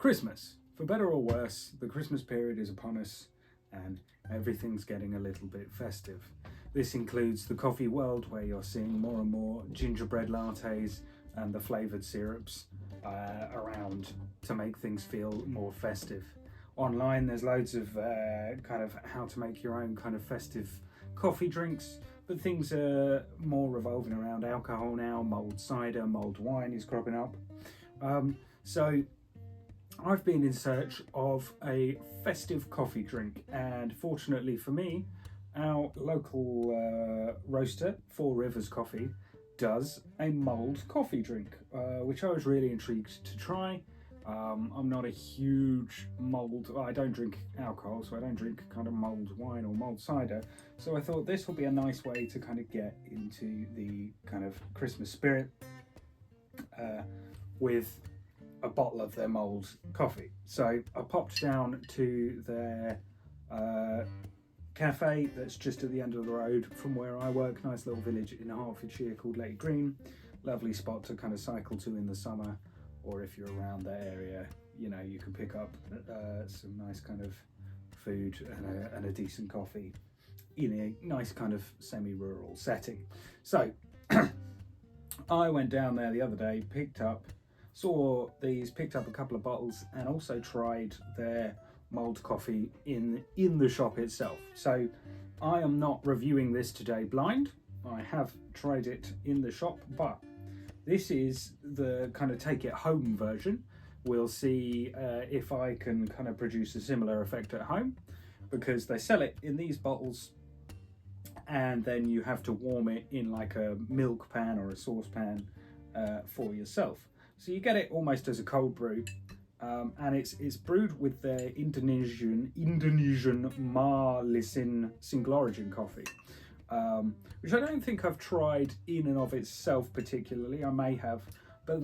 Christmas. For better or worse, the Christmas period is upon us and everything's getting a little bit festive. This includes the coffee world, where you're seeing more and more gingerbread lattes and the flavoured syrups around to make things feel more festive. Online there's loads of kind of how to make your own kind of festive coffee drinks, but things are more revolving around alcohol now. Mulled cider, mulled wine is cropping up. So I've been in search of a festive coffee drink, and fortunately for me, our local roaster, Four Rivers Coffee, does a mulled coffee drink, which I was really intrigued to try. I'm not a huge mulled, I don't drink alcohol, so I don't drink kind of mulled wine or mulled cider. So I thought this will be a nice way to kind of get into the kind of Christmas spirit with a bottle of their mulled coffee. So I popped down to their cafe that's just at the end of the road from where I work. Nice little village in Hertfordshire called Lake Green. Lovely spot to kind of cycle to in the summer, or if you're around that area, you know, you can pick up some nice kind of food and a decent coffee in a nice kind of semi-rural setting. So I went down there the other day, picked up a couple of bottles, and also tried their mulled coffee in the shop itself. So I am not reviewing this today blind. I have tried it in the shop, but this is the kind of take it home version. We'll see if I can kind of produce a similar effect at home, because they sell it in these bottles and then you have to warm it in like a milk pan or a saucepan for yourself. So you get it almost as a cold brew, and it's brewed with their Indonesian Marlisin single origin coffee, which I don't think I've tried in and of itself particularly. I may have, but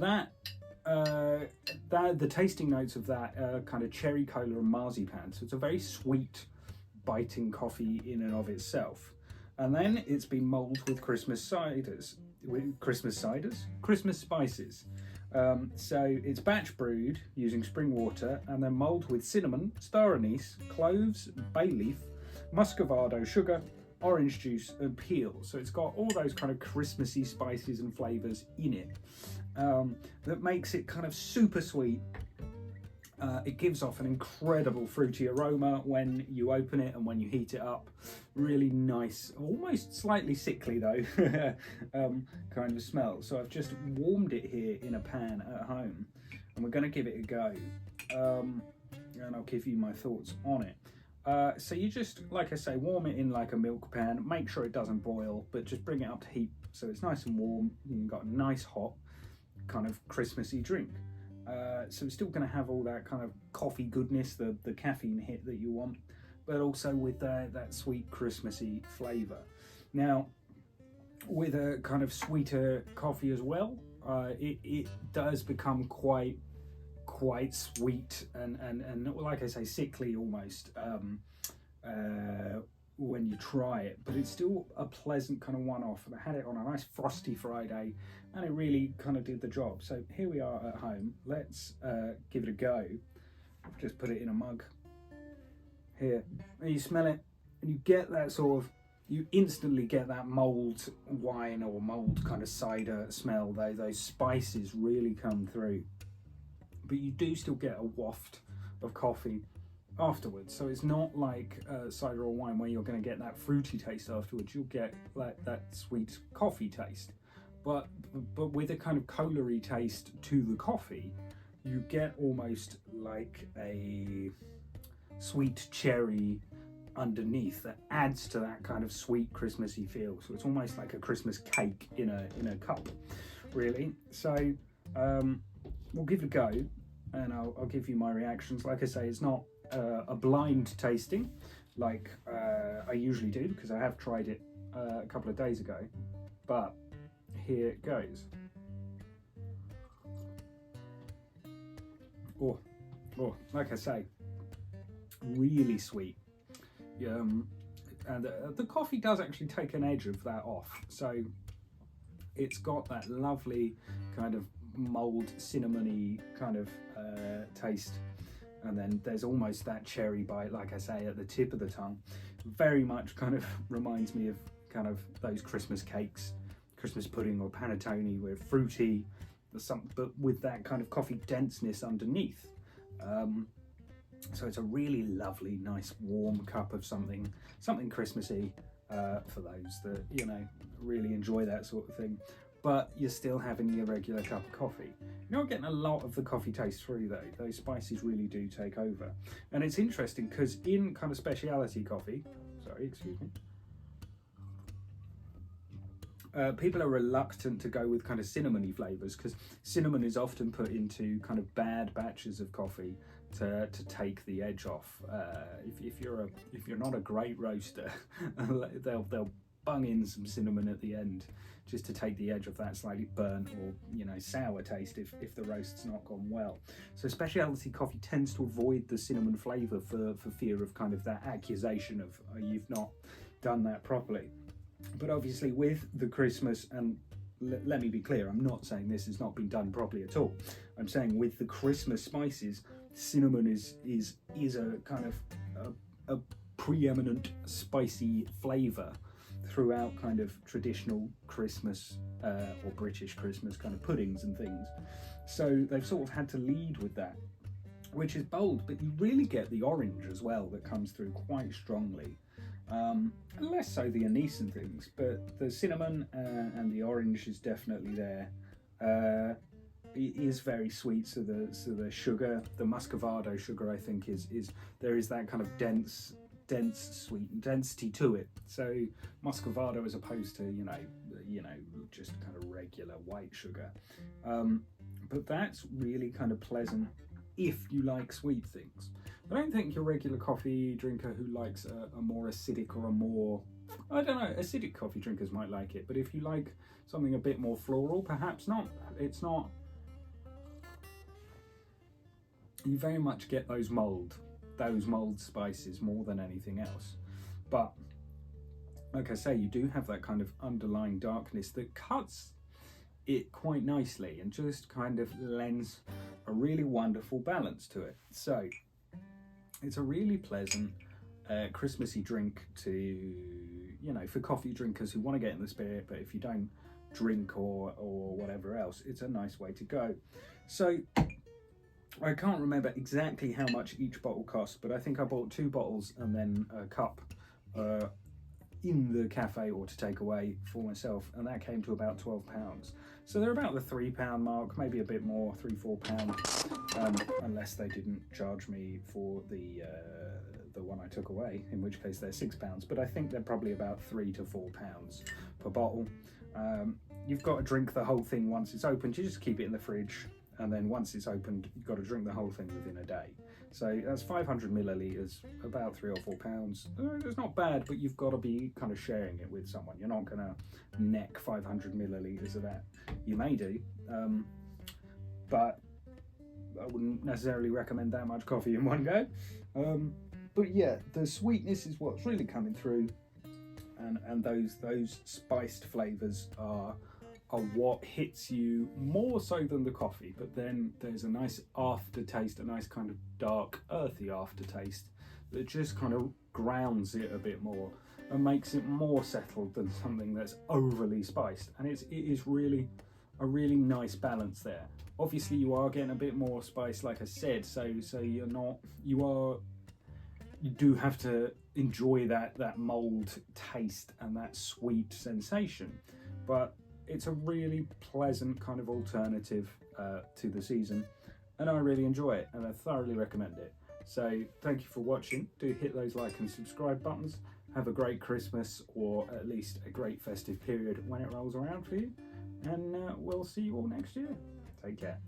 the tasting notes of that are kind of cherry cola and marzipan. So it's a very sweet, biting coffee in and of itself. And then it's been mulled with Christmas spices. So it's batch brewed using spring water and then mulled with cinnamon, star anise, cloves, bay leaf, muscovado sugar, orange juice and peel. So it's got all those kind of Christmassy spices and flavours in it, that makes it kind of super sweet. It gives off an incredible fruity aroma when you open it and when you heat it up. Really nice, almost slightly sickly though, kind of smell. So I've just warmed it here in a pan at home, and we're going to give it a go, and I'll give you my thoughts on it. So you just, like I say, warm it in like a milk pan. Make sure it doesn't boil, but just bring it up to heat so it's nice and warm. You've got a nice hot kind of Christmassy drink. So it's still going to have all that kind of coffee goodness, the caffeine hit that you want, but also with that sweet Christmassy flavour. Now, with a kind of sweeter coffee as well, it does become quite sweet and like I say, sickly almost when you try it, but it's still a pleasant kind of one-off. And I had it on a nice frosty Friday and it really kind of did the job. So here we are at home. Let's give it a go. I've just put it in a mug here, and you smell it and you get that sort of, you instantly get that mulled wine or mulled kind of cider smell. Those spices really come through, but you do still get a waft of coffee afterwards. So it's not like cider or wine where you're going to get that fruity taste afterwards. You'll get like that sweet coffee taste, but with a kind of cola-y taste to the coffee. You get almost like a sweet cherry underneath that adds to that kind of sweet Christmassy feel. So it's almost like a Christmas cake in a cup, really. So we'll give it a go, and I'll give you my reactions. Like I say, it's not a blind tasting like I usually do, because I have tried it a couple of days ago, but here it goes. Oh, like I say, really sweet. And the coffee does actually take an edge of that off. So it's got that lovely kind of mulled cinnamony kind of taste, and then there's almost that cherry bite, like I say, at the tip of the tongue. Very much kind of reminds me of kind of those Christmas cakes, Christmas pudding or panettone, with fruity, but with that kind of coffee denseness underneath. So it's a really lovely, nice, warm cup of something Christmassy for those that, you know, really enjoy that sort of thing. But you're still having your regular cup of coffee. You're not getting a lot of the coffee taste through though. Those spices really do take over. And it's interesting because in kind of specialty coffee, people are reluctant to go with kind of cinnamony flavours, because cinnamon is often put into kind of bad batches of coffee to take the edge off. If you're not a great roaster, they'll bung in some cinnamon at the end just to take the edge of that slightly burnt or, you know, sour taste if the roast's not gone well. So specialty coffee tends to avoid the cinnamon flavour for fear of kind of that accusation of, oh, you've not done that properly. But obviously with the Christmas, and let me be clear, I'm not saying this has not been done properly at all. I'm saying with the Christmas spices, cinnamon is a kind of a preeminent spicy flavour throughout kind of traditional Christmas or British Christmas kind of puddings and things. So they've sort of had to lead with that, which is bold, but you really get the orange as well that comes through quite strongly. Less so the anise and things, but the cinnamon and the orange is definitely there. It is very sweet, so the sugar, the muscovado sugar, I think is there is that kind of dense sweet density to it. So muscovado as opposed to you know just kind of regular white sugar. But that's really kind of pleasant if you like sweet things. I don't think your regular coffee drinker who likes a more acidic or a more, I don't know, acidic coffee drinkers might like it, but if you like something a bit more floral, perhaps not. It's not. You very much get those mulled spices more than anything else. But like I say, you do have that kind of underlying darkness that cuts it quite nicely and just kind of lends a really wonderful balance to it. So it's a really pleasant Christmassy drink to, you know, for coffee drinkers who want to get in the spirit, but if you don't drink or whatever else, it's a nice way to go. So I can't remember exactly how much each bottle cost, but I think I bought 2 bottles and then a cup in the cafe or to take away for myself, and that came to about £12. So they're about the £3 mark, maybe a bit more, £3-4, unless they didn't charge me for the one I took away, in which case they're £6. But I think they're probably about £3 to £4 per bottle. You've got to drink the whole thing once it's opened. You just keep it in the fridge, and then once it's opened, you've got to drink the whole thing within a day. So that's 500 millilitres, about £3 or £4. It's not bad, but you've got to be kind of sharing it with someone. You're not going to neck 500 millilitres of that. You may do, but I wouldn't necessarily recommend that much coffee in one go. But yeah, the sweetness is what's really coming through, and those spiced flavours are what hits you more so than the coffee. But then there's a nice aftertaste, a nice kind of dark, earthy aftertaste that just kind of grounds it a bit more and makes it more settled than something that's overly spiced. And it is really a really nice balance there. Obviously you are getting a bit more spice, like I said, so you do have to enjoy that mulled taste and that sweet sensation, but it's a really pleasant kind of alternative to the season, and I really enjoy it and I thoroughly recommend it. So thank you for watching. Do hit those like and subscribe buttons. Have a great Christmas, or at least a great festive period when it rolls around for you, and we'll see you all next year. Take care.